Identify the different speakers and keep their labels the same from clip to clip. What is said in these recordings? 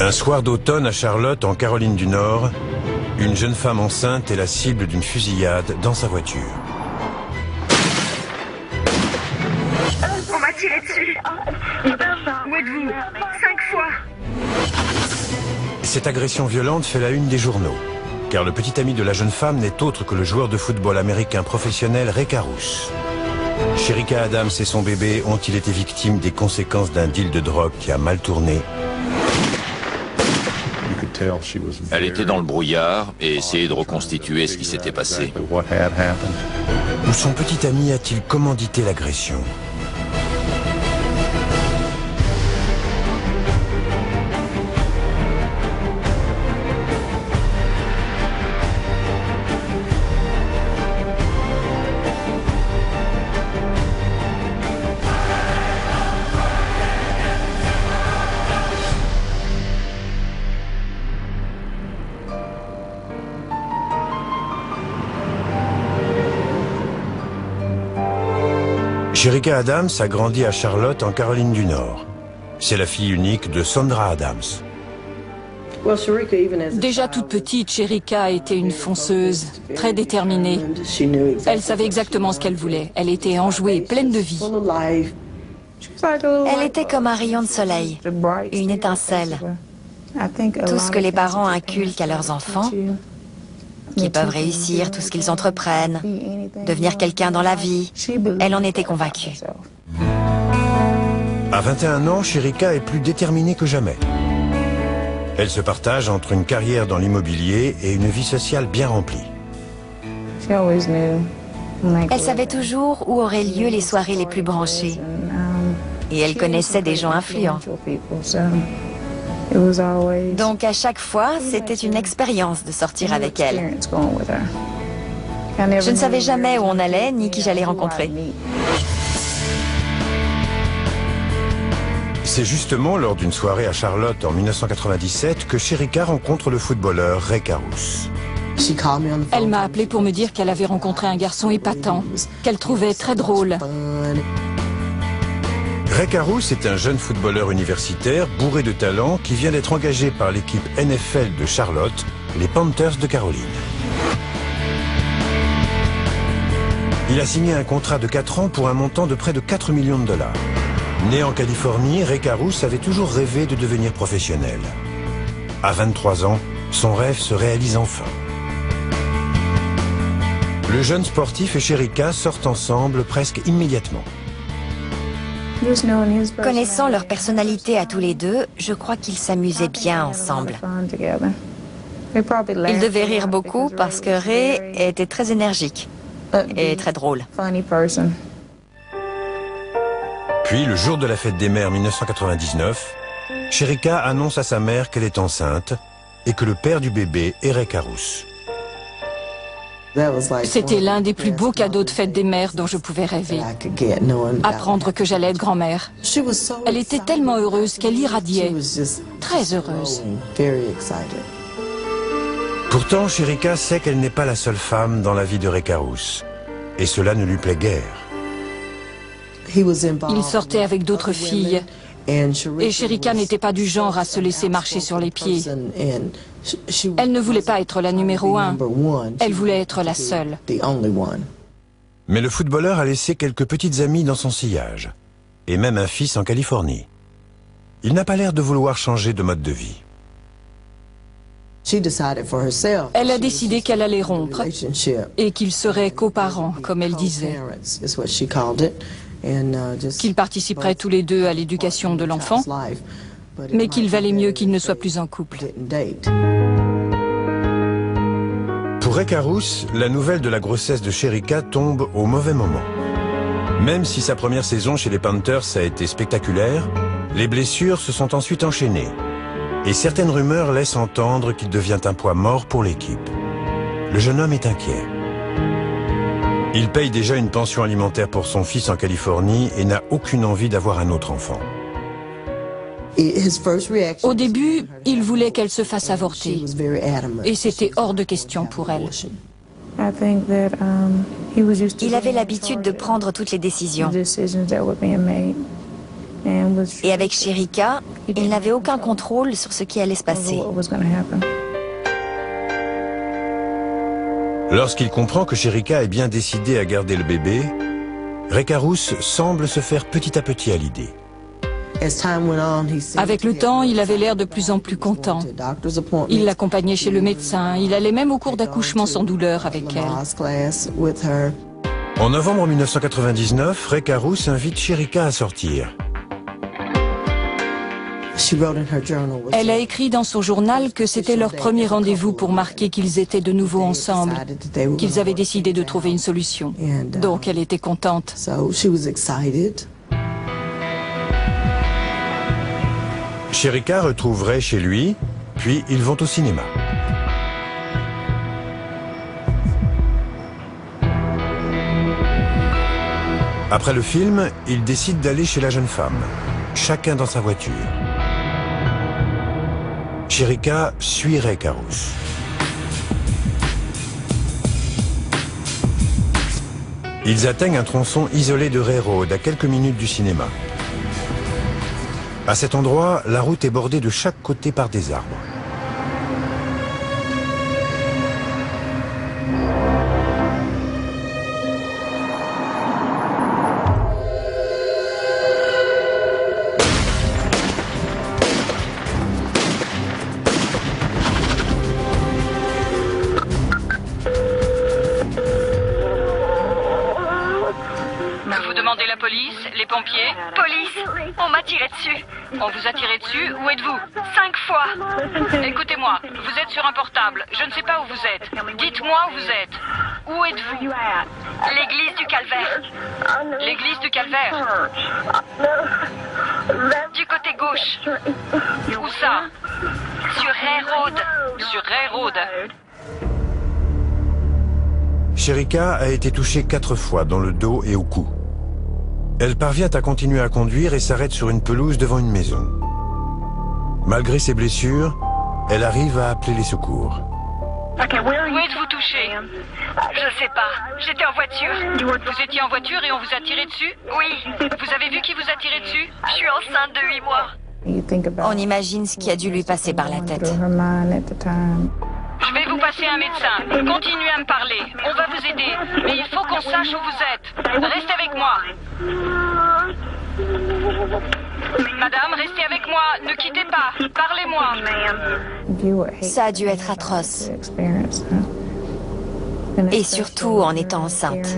Speaker 1: Un soir d'automne à Charlotte, en Caroline du Nord, une jeune femme enceinte est la cible d'une fusillade dans sa voiture.
Speaker 2: On m'a tiré dessus. Où êtes-vous? 5 fois.
Speaker 1: Cette agression violente fait la une des journaux, car le petit ami de la jeune femme n'est autre que le joueur de football américain professionnel Ray Carruth. Shericka Adams et son bébé ont-ils été victimes des conséquences d'un deal de drogue qui a mal tourné?
Speaker 3: Elle était dans le brouillard et essayait de reconstituer ce qui s'était passé.
Speaker 1: Ou son petit ami a-t-il commandité l'agression? Shericka Adams a grandi à Charlotte, en Caroline du Nord. C'est la fille unique de Sandra Adams.
Speaker 4: Déjà toute petite, Shericka était une fonceuse, très déterminée. Elle savait exactement ce qu'elle voulait. Elle était enjouée, pleine de vie.
Speaker 5: Elle était comme un rayon de soleil, une étincelle. Tout ce que les parents inculquent à leurs enfants, qu'ils peuvent réussir tout ce qu'ils entreprennent, devenir quelqu'un dans la vie, elle en était convaincue.
Speaker 1: À 21 ans, Shericka est plus déterminée que jamais. Elle se partage entre une carrière dans l'immobilier et une vie sociale bien remplie.
Speaker 5: Elle savait toujours où auraient lieu les soirées les plus branchées. Et elle connaissait des gens influents. Donc à chaque fois, c'était une expérience de sortir avec elle. Je ne savais jamais où on allait, ni qui j'allais rencontrer.
Speaker 1: C'est justement lors d'une soirée à Charlotte en 1997 que Shericka rencontre le footballeur Ray Carruth.
Speaker 4: Elle m'a appelé pour me dire qu'elle avait rencontré un garçon épatant, qu'elle trouvait très drôle.
Speaker 1: Ray Carruth est un jeune footballeur universitaire bourré de talent qui vient d'être engagé par l'équipe NFL de Charlotte, les Panthers de Caroline. Il a signé un contrat de 4 ans pour un montant de près de 4 millions de dollars. Né en Californie, Ray Carruth avait toujours rêvé de devenir professionnel. À 23 ans, son rêve se réalise enfin. Le jeune sportif et Shericka sortent ensemble presque immédiatement.
Speaker 5: Connaissant leur personnalité à tous les deux, je crois qu'ils s'amusaient bien ensemble. Ils devaient rire beaucoup parce que Ray était très énergique et très drôle.
Speaker 1: Puis, le jour de la fête des mères 1999, Shericka annonce à sa mère qu'elle est enceinte et que le père du bébé est Ray Carruth.
Speaker 4: C'était l'un des plus beaux cadeaux de fête des mères dont je pouvais rêver. Apprendre que j'allais être grand-mère. Elle était tellement heureuse qu'elle irradiait. Très heureuse.
Speaker 1: Pourtant, Shericka sait qu'elle n'est pas la seule femme dans la vie de Ray Carruth. Et cela ne lui plaît guère.
Speaker 4: Il sortait avec d'autres filles. Et Shericka n'était pas du genre à se laisser marcher sur les pieds. Elle ne voulait pas être la numéro 1. Elle voulait être la seule.
Speaker 1: Mais le footballeur a laissé quelques petites amies dans son sillage. Et même un fils en Californie. Il n'a pas l'air de vouloir changer de mode de vie.
Speaker 4: Elle a décidé qu'elle allait rompre et qu'ils seraient coparents, comme elle disait. Qu'ils participeraient tous les deux à l'éducation de l'enfant, mais qu'il valait mieux qu'ils ne soient plus en couple.
Speaker 1: Pour Ray Carruth, la nouvelle de la grossesse de Shericka tombe au mauvais moment. Même si sa première saison chez les Panthers a été spectaculaire, les blessures se sont ensuite enchaînées. Et certaines rumeurs laissent entendre qu'il devient un poids mort pour l'équipe. Le jeune homme est inquiet. Il paye déjà une pension alimentaire pour son fils en Californie et n'a aucune envie d'avoir un autre enfant.
Speaker 4: Au début, il voulait qu'elle se fasse avorter. Et c'était hors de question pour elle.
Speaker 5: Il avait l'habitude de prendre toutes les décisions. Et avec Sherika, il n'avait aucun contrôle sur ce qui allait se passer.
Speaker 1: Lorsqu'il comprend que Sherika est bien décidée à garder le bébé, Ray Carruth semble se faire petit à petit à l'idée.
Speaker 4: Avec le temps, il avait l'air de plus en plus content. Il l'accompagnait chez le médecin, il allait même au cours d'accouchement sans douleur avec elle.
Speaker 1: En novembre 1999, Ray Carruth invite Sherika à sortir.
Speaker 4: Elle a écrit dans son journal que c'était leur premier rendez-vous pour marquer qu'ils étaient de nouveau ensemble, qu'ils avaient décidé de trouver une solution. Donc elle était contente.
Speaker 1: Sherika retrouve Ray chez lui, puis ils vont au cinéma. Après le film, ils décident d'aller chez la jeune femme, chacun dans sa voiture. Sherika suit Ray Carruth. Ils atteignent un tronçon isolé de Ray Road, à quelques minutes du cinéma. À cet endroit, la route est bordée de chaque côté par des arbres.
Speaker 4: Vous demandez la police, les pompiers?
Speaker 2: Police, on m'a tiré dessus.
Speaker 4: On vous a tiré dessus? Où êtes-vous?
Speaker 2: 5 fois.
Speaker 4: Écoutez-moi, vous êtes sur un portable. Je ne sais pas où vous êtes. Dites-moi où vous êtes. Où êtes-vous?
Speaker 2: L'église du Calvaire.
Speaker 4: L'église du Calvaire.
Speaker 2: Du côté gauche.
Speaker 4: Où ça?
Speaker 2: Sur Ray Road.
Speaker 4: Sur Ray Road.
Speaker 1: Sherika a été touchée 4 fois dans le dos et au cou. Elle parvient à continuer à conduire et s'arrête sur une pelouse devant une maison. Malgré ses blessures, elle arrive à appeler les secours.
Speaker 4: Où êtes-vous touché?
Speaker 2: Je sais pas. J'étais en voiture.
Speaker 4: Vous étiez en voiture et on vous a tiré dessus?
Speaker 2: Oui.
Speaker 4: Vous avez vu qui vous a tiré dessus?
Speaker 2: Je suis enceinte de 8 mois.
Speaker 5: On imagine ce qui a dû lui passer par la tête.
Speaker 4: Je vais vous passer un médecin. Continuez à me parler. On va vous aider. Mais il faut qu'on sache où vous êtes. Restez avec moi. Madame, restez avec moi. Ne quittez pas. Parlez-moi.
Speaker 5: Ça a dû être atroce. Et surtout en étant enceinte.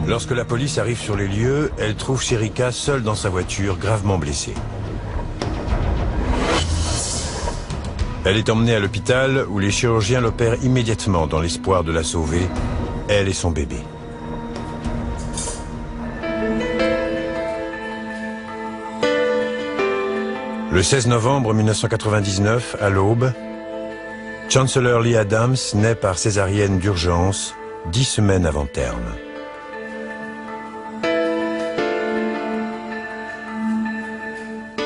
Speaker 1: Lorsque la police arrive sur les lieux, elle trouve Sherika seule dans sa voiture, gravement blessée. Elle est emmenée à l'hôpital où les chirurgiens l'opèrent immédiatement dans l'espoir de la sauver, elle et son bébé. Le 16 novembre 1999, à l'aube, Chancellor Lee Adams naît par césarienne d'urgence, 10 semaines avant terme.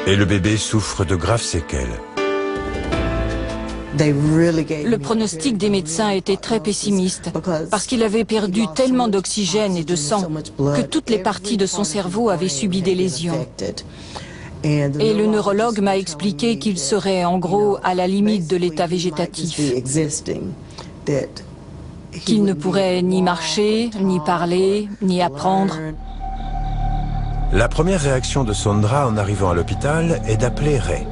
Speaker 1: Et le bébé souffre de graves séquelles.
Speaker 4: Le pronostic des médecins était très pessimiste parce qu'il avait perdu tellement d'oxygène et de sang que toutes les parties de son cerveau avaient subi des lésions. Et le neurologue m'a expliqué qu'il serait en gros à la limite de l'état végétatif, qu'il ne pourrait ni marcher, ni parler, ni apprendre.
Speaker 1: La première réaction de Sondra en arrivant à l'hôpital est d'appeler Ray.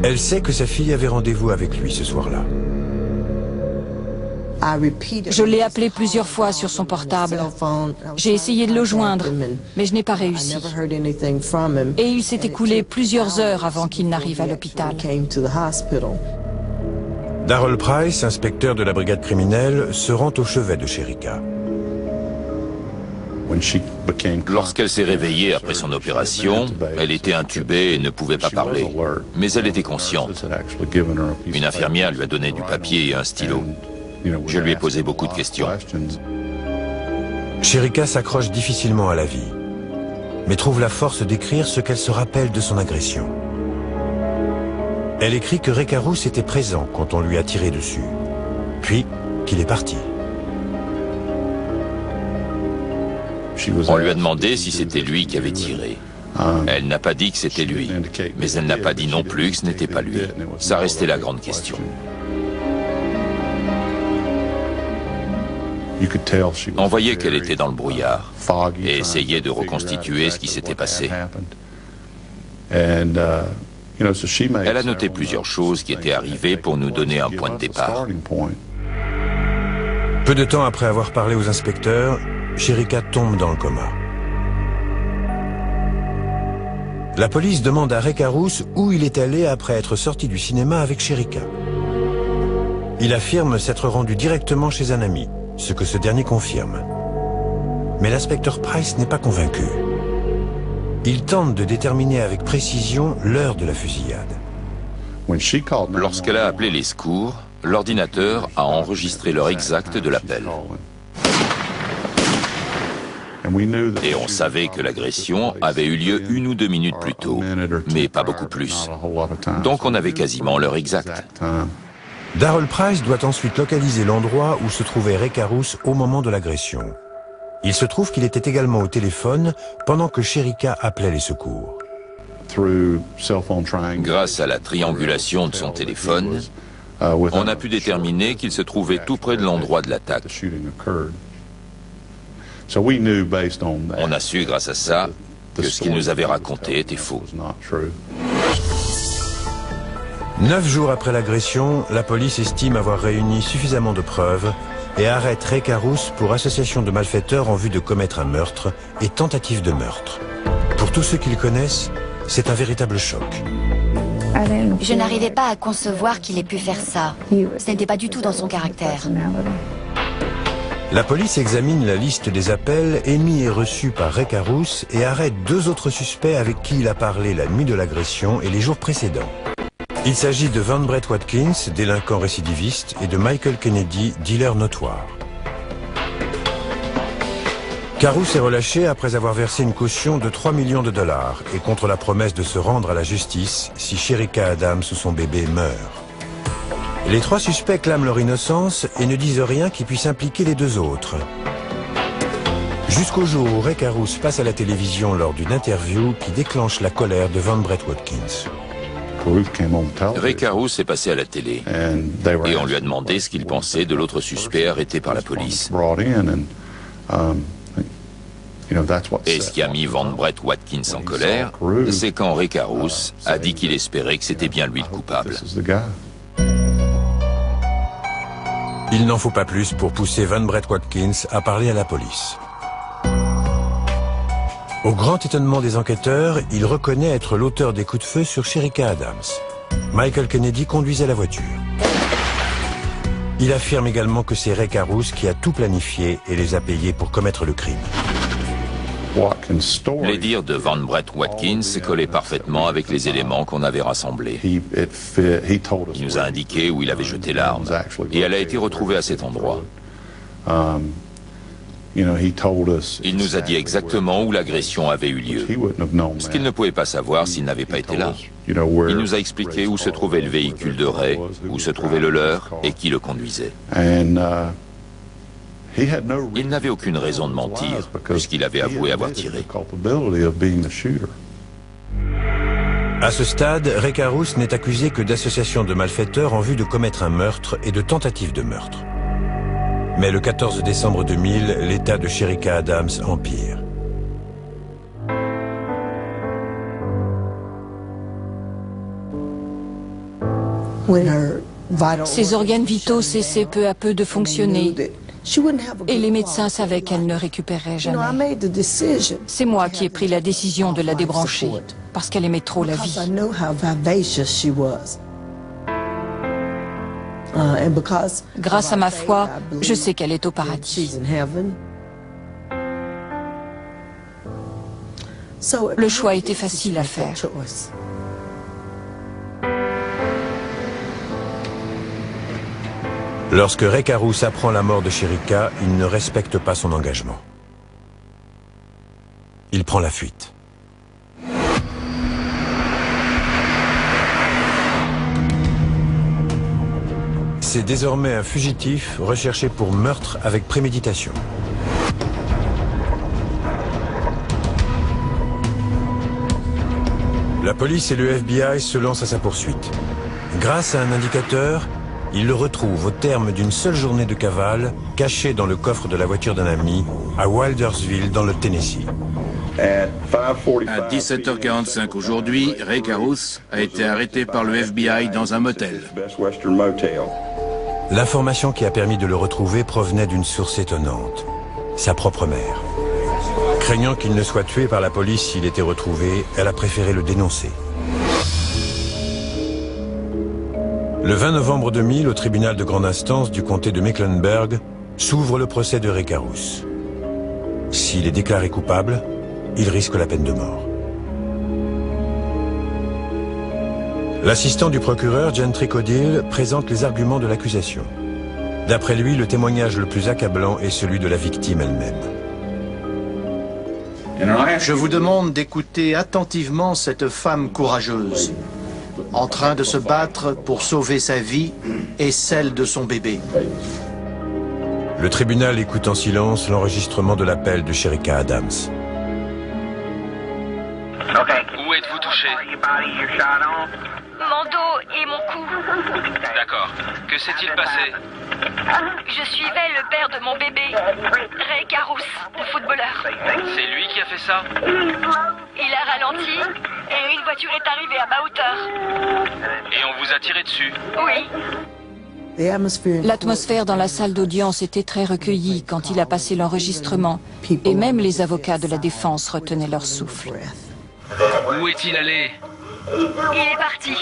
Speaker 1: Elle sait que sa fille avait rendez-vous avec lui ce soir-là.
Speaker 4: Je l'ai appelé plusieurs fois sur son portable. J'ai essayé de le joindre, mais je n'ai pas réussi. Et il s'est écoulé plusieurs heures avant qu'il n'arrive à l'hôpital.
Speaker 1: Darrell Price, inspecteur de la brigade criminelle, se rend au chevet de Sherika.
Speaker 3: Lorsqu'elle s'est réveillée après son opération, elle était intubée et ne pouvait pas parler. Mais elle était consciente. Une infirmière lui a donné du papier et un stylo. Je lui ai posé beaucoup de questions.
Speaker 1: Sherika s'accroche difficilement à la vie, mais trouve la force d'écrire ce qu'elle se rappelle de son agression. Elle écrit que Ray Carruth était présent quand on lui a tiré dessus, puis qu'il est parti.
Speaker 3: On lui a demandé si c'était lui qui avait tiré. Elle n'a pas dit que c'était lui, mais elle n'a pas dit non plus que ce n'était pas lui. Ça restait la grande question. On voyait qu'elle était dans le brouillard et essayait de reconstituer ce qui s'était passé. Elle a noté plusieurs choses qui étaient arrivées pour nous donner un point de départ.
Speaker 1: Peu de temps après avoir parlé aux inspecteurs, Sherika tombe dans le coma. La police demande à Ray Carruth où il est allé après être sorti du cinéma avec Sherika. Il affirme s'être rendu directement chez un ami, ce que ce dernier confirme. Mais l'inspecteur Price n'est pas convaincu. Il tente de déterminer avec précision l'heure de la fusillade.
Speaker 3: Lorsqu'elle a appelé les secours, l'ordinateur a enregistré l'heure exacte de l'appel. Et on savait que l'agression avait eu lieu 1 ou 2 minutes plus tôt, mais pas beaucoup plus. Donc on avait quasiment l'heure exacte.
Speaker 1: Darrell Price doit ensuite localiser l'endroit où se trouvait Ray Carruth au moment de l'agression. Il se trouve qu'il était également au téléphone pendant que Sherika appelait les secours.
Speaker 3: Grâce à la triangulation de son téléphone, on a pu déterminer qu'il se trouvait tout près de l'endroit de l'attaque. On a su grâce à ça que ce qu'il nous avait raconté était faux.
Speaker 1: 9 jours après l'agression, la police estime avoir réuni suffisamment de preuves et arrête Ray Carruth pour association de malfaiteurs en vue de commettre un meurtre et tentative de meurtre. Pour tous ceux qui le connaissent, c'est un véritable choc.
Speaker 5: Je n'arrivais pas à concevoir qu'il ait pu faire ça. Ce n'était pas du tout dans son caractère.
Speaker 1: La police examine la liste des appels émis et reçus par Ray Carruth et arrête 2 autres suspects avec qui il a parlé la nuit de l'agression et les jours précédents. Il s'agit de Van Brett Watkins, délinquant récidiviste, et de Michael Kennedy, dealer notoire. Carruth est relâché après avoir versé une caution de 3 millions de dollars et contre la promesse de se rendre à la justice si Sherika Adams ou son bébé meurt. Les 3 suspects clament leur innocence et ne disent rien qui puisse impliquer les 2 autres. Jusqu'au jour où Ray Carruth passe à la télévision lors d'une interview qui déclenche la colère de Van Brett Watkins.
Speaker 3: Ray Carruth est passé à la télé et on lui a demandé ce qu'il pensait de l'autre suspect arrêté par la police. Et ce qui a mis Van Brett Watkins en colère, c'est quand Ray Carruth a dit qu'il espérait que c'était bien lui le coupable.
Speaker 1: Il n'en faut pas plus pour pousser Van Brett Watkins à parler à la police. Au grand étonnement des enquêteurs, il reconnaît être l'auteur des coups de feu sur Sherika Adams. Michael Kennedy conduisait la voiture. Il affirme également que c'est Ray Carruth qui a tout planifié et les a payés pour commettre le crime.
Speaker 3: Les dires de Van Brett Watkins collaient parfaitement avec les éléments qu'on avait rassemblés. Il nous a indiqué où il avait jeté l'arme et elle a été retrouvée à cet endroit. Il nous a dit exactement où l'agression avait eu lieu, ce qu'il ne pouvait pas savoir s'il n'avait pas été là. Il nous a expliqué où se trouvait le véhicule de Ray, où se trouvait le leur et qui le conduisait. Il n'avait aucune raison de mentir, puisqu'il avait avoué avoir tiré.
Speaker 1: À ce stade, Ray Carruth n'est accusé que d'association de malfaiteurs en vue de commettre un meurtre et de tentative de meurtre. Mais le 14 décembre 2000, l'état de Sherika Adams empire.
Speaker 4: Ses organes vitaux cessaient peu à peu de fonctionner. Et les médecins savaient qu'elle ne récupérerait jamais. C'est moi qui ai pris la décision de la débrancher, parce qu'elle aimait trop la vie. Grâce à ma foi, je sais qu'elle est au paradis. Le choix était facile à faire.
Speaker 1: Lorsque Ray Carruth apprend la mort de Sherika, il ne respecte pas son engagement. Il prend la fuite. C'est désormais un fugitif recherché pour meurtre avec préméditation. La police et le FBI se lancent à sa poursuite. Grâce à un indicateur, ils le retrouvent au terme d'une seule journée de cavale, caché dans le coffre de la voiture d'un ami, à Wildersville, dans le Tennessee.
Speaker 6: À 17h45 aujourd'hui, Ray Carruth a été arrêté par le FBI dans un motel.
Speaker 1: L'information qui a permis de le retrouver provenait d'une source étonnante, sa propre mère. Craignant qu'il ne soit tué par la police s'il était retrouvé, elle a préféré le dénoncer. Le 20 novembre 2000, au tribunal de grande instance du comté de Mecklenburg, s'ouvre le procès de Ray Carruth. S'il est déclaré coupable, il risque la peine de mort. L'assistant du procureur, Gentry Caudill, présente les arguments de l'accusation. D'après lui, le témoignage le plus accablant est celui de la victime elle-même.
Speaker 7: Je vous demande d'écouter attentivement cette femme courageuse, en train de se battre pour sauver sa vie et celle de son bébé.
Speaker 1: Le tribunal écoute en silence l'enregistrement de l'appel de Shericka Adams.
Speaker 8: Où êtes-vous touché?
Speaker 2: Mon dos et mon cou.
Speaker 8: D'accord. Que s'est-il passé?
Speaker 2: Je suivais le père de mon bébé, Ray Carruth, le footballeur.
Speaker 8: C'est lui qui a fait ça?
Speaker 2: Il a ralenti et une voiture est arrivée à ma hauteur.
Speaker 8: Et on vous a tiré dessus?
Speaker 2: Oui.
Speaker 4: L'atmosphère dans la salle d'audience était très recueillie quand il a passé l'enregistrement, et même les avocats de la défense retenaient leur souffle.
Speaker 8: Où est-il allé?
Speaker 2: Il est parti.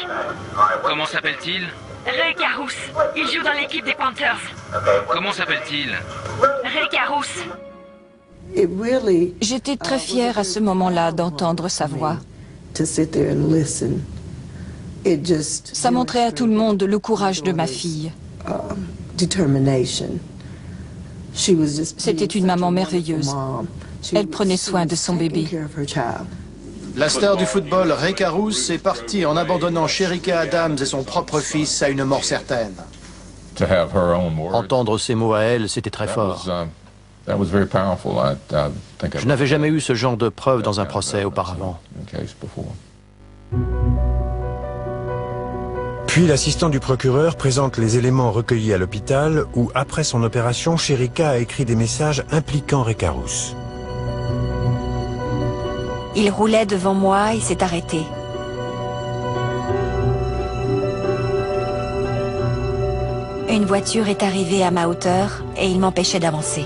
Speaker 8: Comment s'appelle-t-il?
Speaker 2: Ray Carruth. Il joue dans l'équipe des Panthers.
Speaker 8: Comment s'appelle-t-il?
Speaker 2: Ray Carruth.
Speaker 4: J'étais très fière à ce moment-là d'entendre sa voix. Ça montrait à tout le monde le courage de ma fille. C'était une maman merveilleuse. Elle prenait soin de son bébé.
Speaker 7: La star du football, Ray Carruth, est partie en abandonnant Shericka Adams et son propre fils à une mort certaine. Entendre ces mots à elle, c'était très fort. Je n'avais jamais eu ce genre de preuve dans un procès auparavant.
Speaker 1: Puis l'assistant du procureur présente les éléments recueillis à l'hôpital où, après son opération, Shericka a écrit des messages impliquant Ray Carruth.
Speaker 5: Il roulait devant moi et s'est arrêté. Une voiture est arrivée à ma hauteur et il m'empêchait d'avancer.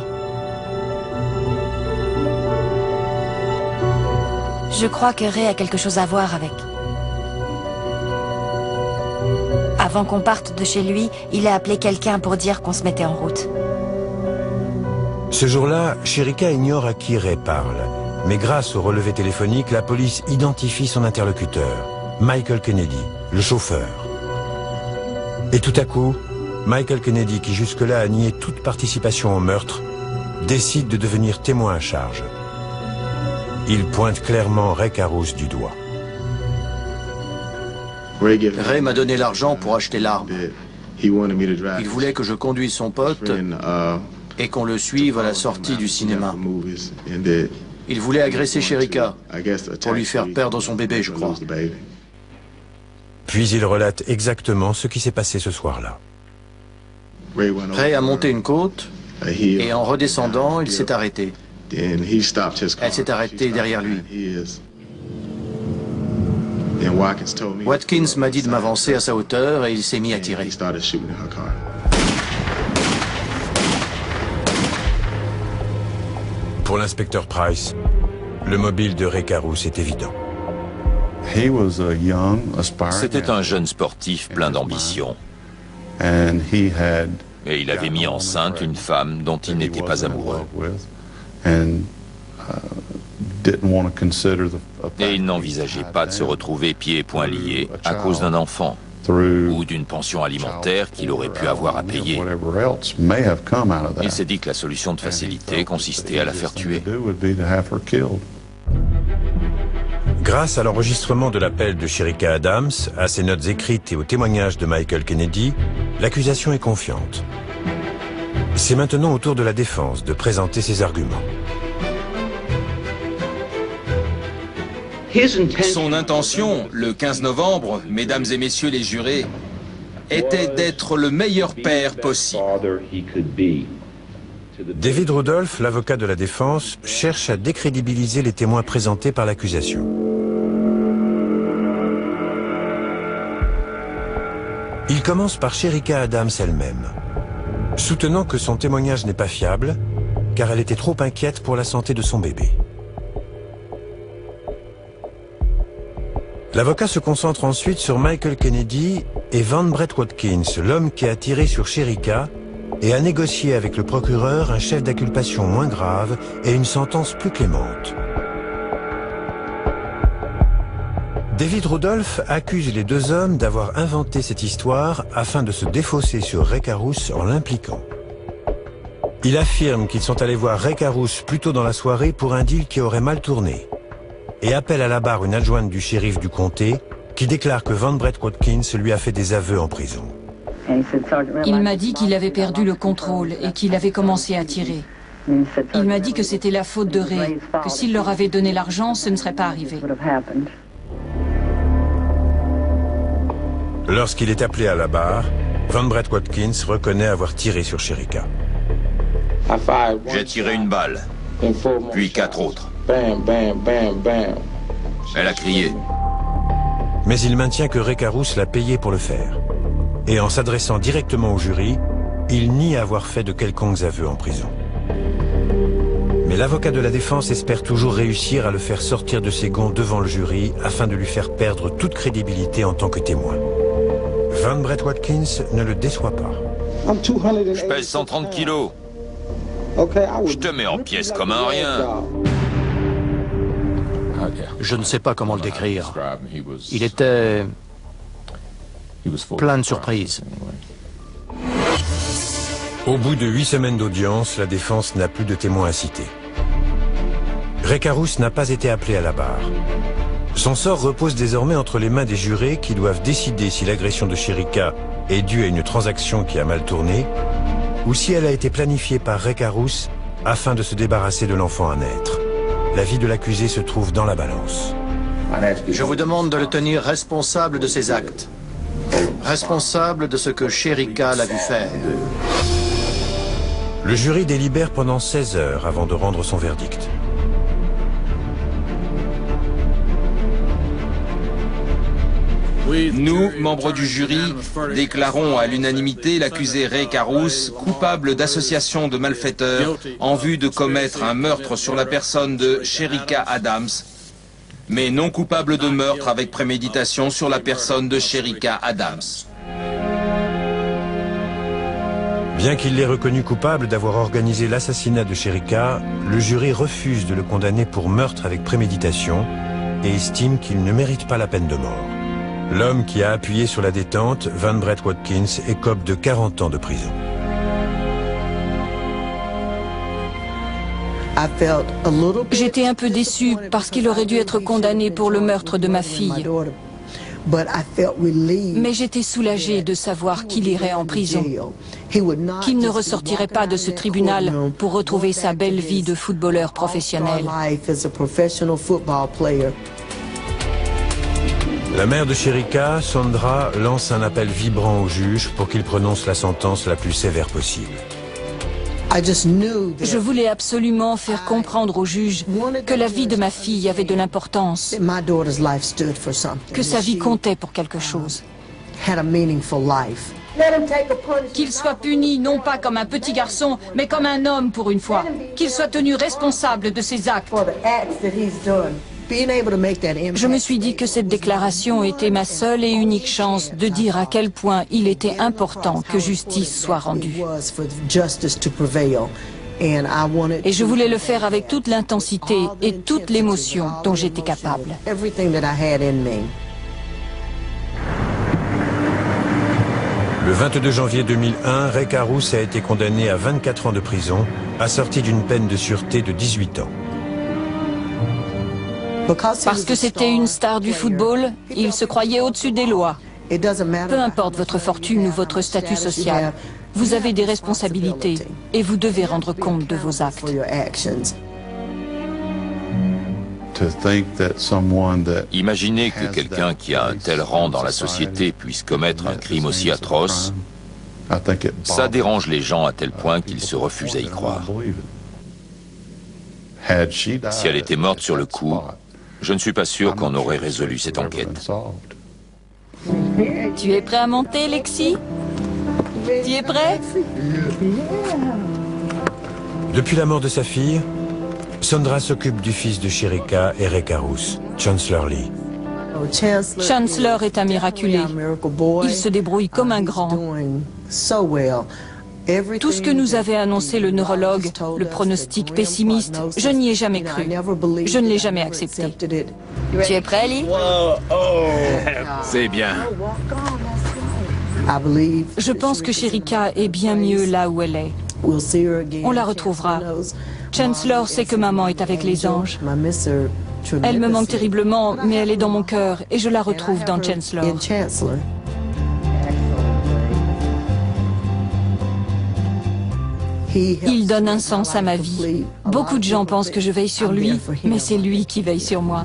Speaker 5: Je crois que Ray a quelque chose à voir avec. Avant qu'on parte de chez lui, il a appelé quelqu'un pour dire qu'on se mettait en route.
Speaker 1: Ce jour-là, Shericka ignore à qui Ray parle. Mais grâce au relevé téléphonique, la police identifie son interlocuteur, Michael Kennedy, le chauffeur. Et tout à coup, Michael Kennedy, qui jusque-là a nié toute participation au meurtre, décide de devenir témoin à charge. Il pointe clairement Ray Carruth du doigt.
Speaker 7: Ray m'a donné l'argent pour acheter l'arme. Il voulait que je conduise son pote et qu'on le suive à la sortie du cinéma. Il voulait agresser Shericka pour lui faire perdre son bébé, je crois.
Speaker 1: Puis il relate exactement ce qui s'est passé ce soir-là.
Speaker 7: Ray a monté une côte et en redescendant, il s'est arrêté. Elle s'est arrêtée derrière lui. Watkins m'a dit de m'avancer à sa hauteur et il s'est mis à tirer.
Speaker 1: Pour l'inspecteur Price, le mobile de Ray Carruth est évident.
Speaker 3: C'était un jeune sportif plein d'ambition. Et il avait mis enceinte une femme dont il n'était pas amoureux. Et il n'envisageait pas de se retrouver pieds et poings liés à cause d'un enfant ou d'une pension alimentaire qu'il aurait pu avoir à payer. Il s'est dit que la solution de facilité consistait à la faire tuer.
Speaker 1: Grâce à l'enregistrement de l'appel de Shericka Adams, à ses notes écrites et au témoignage de Michael Kennedy, l'accusation est confiante. C'est maintenant au tour de la défense de présenter ses arguments.
Speaker 9: Son intention, le 15 novembre, mesdames et messieurs les jurés, était d'être le meilleur père possible.
Speaker 1: David Rudolph, l'avocat de la défense, cherche à décrédibiliser les témoins présentés par l'accusation. Il commence par Shericka Adams elle-même, soutenant que son témoignage n'est pas fiable, car elle était trop inquiète pour la santé de son bébé. L'avocat se concentre ensuite sur Michael Kennedy et Van Brett Watkins, l'homme qui a tiré sur Shericka et a négocié avec le procureur un chef d'inculpation moins grave et une sentence plus clémente. David Rudolph accuse les deux hommes d'avoir inventé cette histoire afin de se défausser sur Ray Carruth en l'impliquant. Il affirme qu'ils sont allés voir Ray Carruth plus tôt dans la soirée pour un deal qui aurait mal tourné et appelle à la barre une adjointe du shérif du comté qui déclare que Van Brett Watkins lui a fait des aveux en prison.
Speaker 4: Il m'a dit qu'il avait perdu le contrôle et qu'il avait commencé à tirer. Il m'a dit que c'était la faute de Ray, que s'il leur avait donné l'argent, ce ne serait pas arrivé.
Speaker 1: Lorsqu'il est appelé à la barre, Van Brett Watkins reconnaît avoir tiré sur Shericka.
Speaker 3: J'ai tiré une balle, puis 4 autres. Elle a crié.
Speaker 1: Mais il maintient que Ray Carruth l'a payé pour le faire. Et en s'adressant directement au jury, il nie avoir fait de quelconques aveux en prison. Mais l'avocat de la défense espère toujours réussir à le faire sortir de ses gonds devant le jury afin de lui faire perdre toute crédibilité en tant que témoin. Van Brett Watkins ne le déçoit pas.
Speaker 3: Je pèse 130 kilos. Je te mets en pièces comme un rien.
Speaker 7: Je ne sais pas comment le décrire. Il était plein de surprises.
Speaker 1: Au bout de 8 semaines d'audience, la défense n'a plus de témoins à citer. Ray Carruth n'a pas été appelé à la barre. Son sort repose désormais entre les mains des jurés qui doivent décider si l'agression de Shericka est due à une transaction qui a mal tourné ou si elle a été planifiée par Ray Carruth afin de se débarrasser de l'enfant à naître. La vie de l'accusé se trouve dans la balance.
Speaker 7: Je vous demande de le tenir responsable de ses actes. Responsable de ce que Shericka l'a vu faire.
Speaker 1: Le jury délibère pendant 16 heures avant de rendre son verdict.
Speaker 9: Nous, membres du jury, déclarons à l'unanimité l'accusé Ray Carruth coupable d'association de malfaiteurs en vue de commettre un meurtre sur la personne de Shericka Adams, mais non coupable de meurtre avec préméditation sur la personne de Shericka Adams.
Speaker 1: Bien qu'il l'ait reconnu coupable d'avoir organisé l'assassinat de Shericka, le jury refuse de le condamner pour meurtre avec préméditation et estime qu'il ne mérite pas la peine de mort. L'homme qui a appuyé sur la détente, Van Brett Watkins, écope de 40 ans de prison.
Speaker 4: J'étais un peu déçue parce qu'il aurait dû être condamné pour le meurtre de ma fille. Mais j'étais soulagée de savoir qu'il irait en prison, qu'il ne ressortirait pas de ce tribunal pour retrouver sa belle vie de footballeur professionnel.
Speaker 1: La mère de Shericka, Sandra, lance un appel vibrant au juge pour qu'il prononce la sentence la plus sévère possible.
Speaker 4: Je voulais absolument faire comprendre au juge que la vie de ma fille avait de l'importance, que sa vie comptait pour quelque chose. Qu'il soit puni non pas comme un petit garçon, mais comme un homme pour une fois. Qu'il soit tenu responsable de ses actes. Je me suis dit que cette déclaration était ma seule et unique chance de dire à quel point il était important que justice soit rendue. Et je voulais le faire avec toute l'intensité et toute l'émotion dont j'étais capable.
Speaker 1: Le 22 janvier 2001, Ray Carruth a été condamné à 24 ans de prison, assorti d'une peine de sûreté de 18 ans.
Speaker 4: Parce que c'était une star du football, il se croyait au-dessus des lois. Peu importe votre fortune ou votre statut social, vous avez des responsabilités et vous devez rendre compte de vos actes.
Speaker 3: Imaginez que quelqu'un qui a un tel rang dans la société puisse commettre un crime aussi atroce, ça dérange les gens à tel point qu'ils se refusent à y croire. Si elle était morte sur le coup, je ne suis pas sûr qu'on aurait résolu cette enquête.
Speaker 4: Tu es prêt à monter, Lexi? Tu es prêt?
Speaker 1: Depuis la mort de sa fille, Sondra s'occupe du fils de Sherika et Ray Carruth, Chancellor Lee.
Speaker 4: Chancellor est un miraculé. Il se débrouille comme un grand. Tout ce que nous avait annoncé le neurologue, le pronostic pessimiste, je n'y ai jamais cru. Je ne l'ai jamais accepté.
Speaker 5: Tu es prêt, Lee?
Speaker 6: C'est bien.
Speaker 4: Je pense que Sherika est bien mieux là où elle est. On la retrouvera. Chancellor sait que maman est avec les anges. Elle me manque terriblement, mais elle est dans mon cœur et je la retrouve dans Chancellor. Il donne un sens à ma vie. Beaucoup de gens pensent que je veille sur lui, mais c'est lui qui veille sur moi.